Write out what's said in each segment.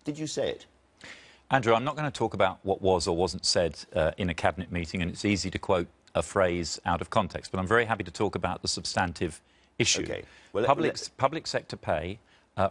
Did you say it? Andrew, I'm not going to talk about what was or wasn't said in a cabinet meeting, and it's easy to quote a phrase out of context, but I'm very happy to talk about the substantive issue. Okay. Well, public sector pay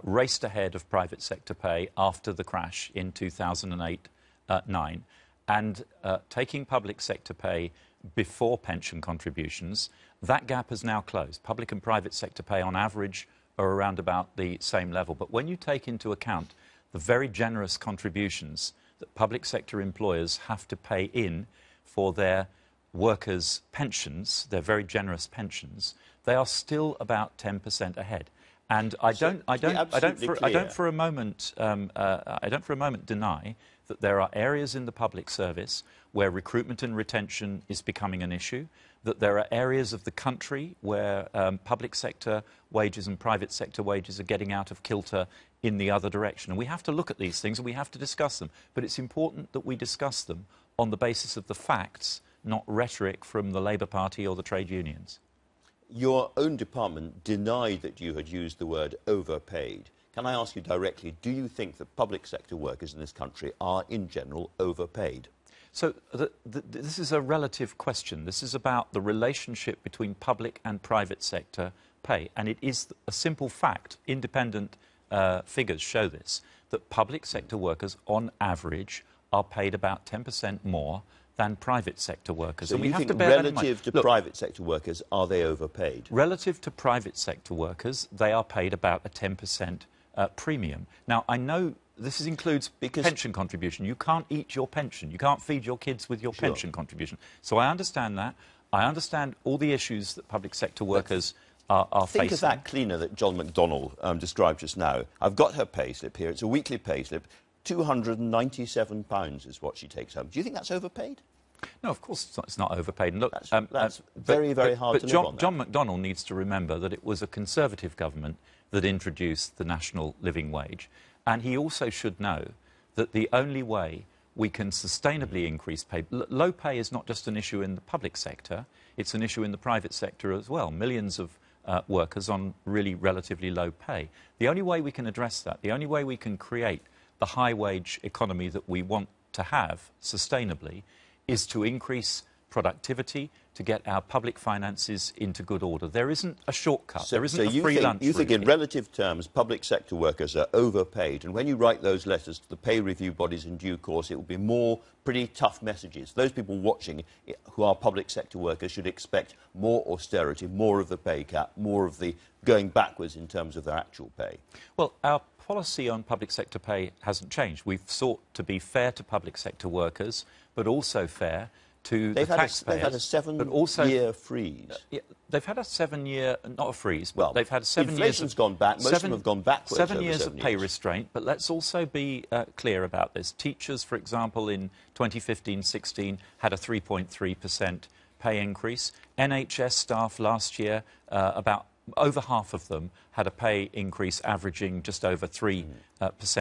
raced ahead of private sector pay after the crash in 2008-9, and taking public sector pay before pension contributions, that gap has now closed. Public and private sector pay on average are around about the same level, but when you take into account the very generous contributions that public sector employers have to pay in for their workers' pensions, their very generous pensions, they are still about 10% ahead. And I don't for a moment deny that there are areas in the public service where recruitment and retention is becoming an issue, that there are areas of the country where public sector wages and private sector wages are getting out of kilter in the other direction. And we have to look at these things and we have to discuss them. But it's important that we discuss them on the basis of the facts, not rhetoric from the Labour Party or the trade unions. Your own department denied that you had used the word overpaid. Can I ask you directly, do you think that public sector workers in this country are, in general, overpaid? So this is a relative question. This is about the relationship between public and private sector pay. And it is a simple fact, independent figures show this, that public sector workers, on average, are paid about 10% more than private sector workers. So and we you have think to bear that in mind. relative to private sector workers, are they overpaid? Relative to private sector workers, they are paid about a 10% premium. Now, I know this includes pension contribution. You can't eat your pension. You can't feed your kids with your pension contribution. So I understand that. I understand all the issues that public sector workers are facing. Think of that cleaner that John McDonnell described just now. I've got her payslip here. It's a weekly payslip. £297 is what she takes home. Do you think that's overpaid? No, of course it's not overpaid. And look, that's very hard to live on. But John McDonnell needs to remember that it was a Conservative government that introduced the national living wage. And he also should know that the only way we can sustainably increase pay... Low pay is not just an issue in the public sector, it's an issue in the private sector as well. Millions of workers on really relatively low pay. The only way we can address that, the only way we can create the high-wage economy that we want to have sustainably is to increase productivity, to get our public finances into good order. There isn't a shortcut. There isn't a free lunch. You think in relative terms public sector workers are overpaid, and when you write those letters to the pay review bodies in due course, it will be more pretty tough messages. Those people watching who are public sector workers should expect more austerity, more of the pay cap, more of the going backwards in terms of their actual pay. Well, our policy on public sector pay hasn't changed. We've sought to be fair to public sector workers, but also fair to the taxpayers. They've had a 7-year freeze. Yeah, they've had a 7-year, not a freeze, but they've had 7 years... Inflation's gone back, most of them have gone backwards 7 years of pay restraint, but let's also be clear about this. Teachers, for example, in 2015-16 had a 3.3% pay increase. NHS staff last year, about over half of them had a pay increase averaging just over 3%.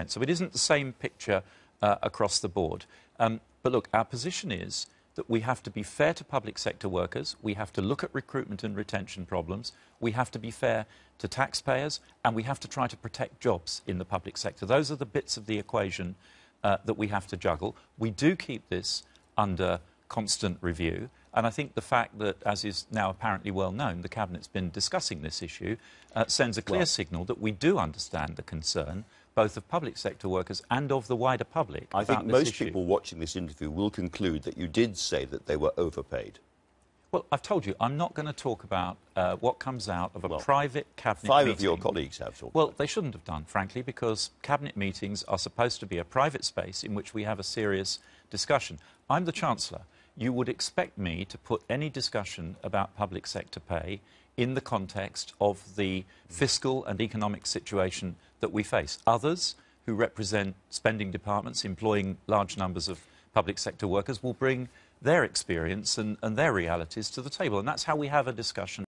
So it isn't the same picture across the board. But look, our position is that we have to be fair to public sector workers, we have to look at recruitment and retention problems, we have to be fair to taxpayers, and we have to try to protect jobs in the public sector. Those are the bits of the equation that we have to juggle. We do keep this under constant review, and I think the fact that, as is now apparently well known, the Cabinet's been discussing this issue sends a clear signal that we do understand the concern both of public sector workers and of the wider public. I think most people watching this interview will conclude that you did say that they were overpaid. Well, I've told you, I'm not going to talk about what comes out of a private cabinet meeting. 5 of your colleagues have talked. Well, they shouldn't have done, frankly, because cabinet meetings are supposed to be a private space in which we have a serious discussion. I'm the Chancellor. You would expect me to put any discussion about public sector pay in the context of the fiscal and economic situation that we face. Others who represent spending departments employing large numbers of public sector workers will bring their experience and their realities to the table. And that's how we have a discussion.